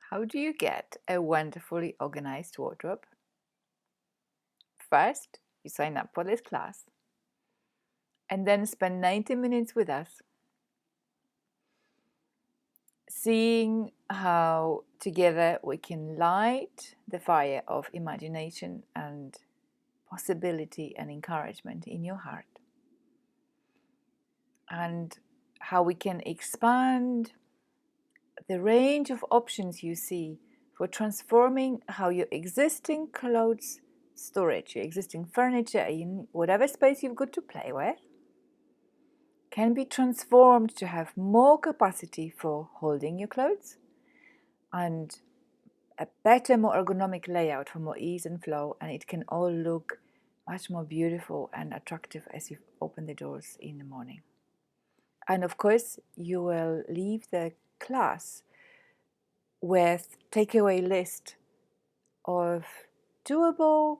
How do you get a wonderfully organized wardrobe? First, you sign up for this class and then spend 90 minutes with us, seeing how together we can light the fire of imagination and possibility and encouragement in your heart, and how we can expand the range of options you see for transforming how your existing clothes storage, your existing furniture, in whatever space you've got to play with, can be transformed to have more capacity for holding your clothes and a better, more ergonomic layout for more ease and flow, and it can all look much more beautiful and attractive as you open the doors in the morning. And of course, you will leave the class with takeaway list of doable,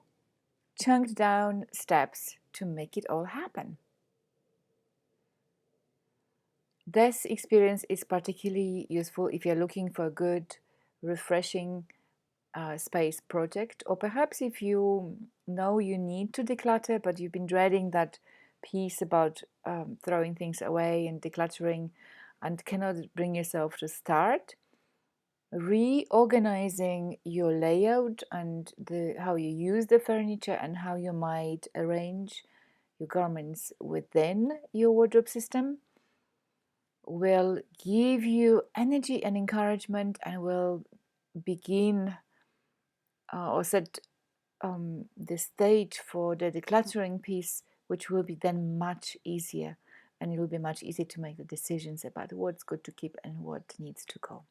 chunked down steps to make it all happen. This experience is particularly useful if you're looking for a good, refreshing space project, or perhaps if you know you need to declutter, but you've been dreading that piece about throwing things away and decluttering and cannot bring yourself to start. Reorganizing your layout and how you use the furniture and how you might arrange your garments within your wardrobe system will give you energy and encouragement, and will begin or set the stage for the decluttering piece, which will be then much easier, and it will be much easier to make the decisions about what's good to keep and what needs to go.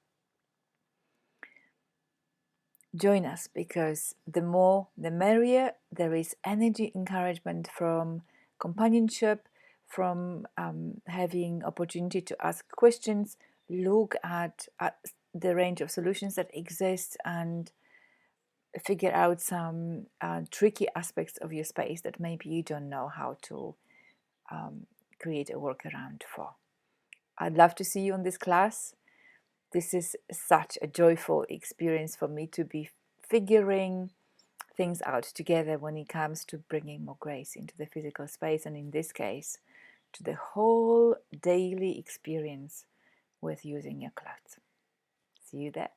Join us, because the more the merrier. There is energy, encouragement from companionship, from having opportunity to ask questions, look at the range of solutions that exist, and figure out some tricky aspects of your space that maybe you don't know how to create a workaround for. I'd love to see you on this class. This is such a joyful experience for me to be figuring things out together when it comes to bringing more grace into the physical space, and in this case, to the whole daily experience with using your clothes. See you there.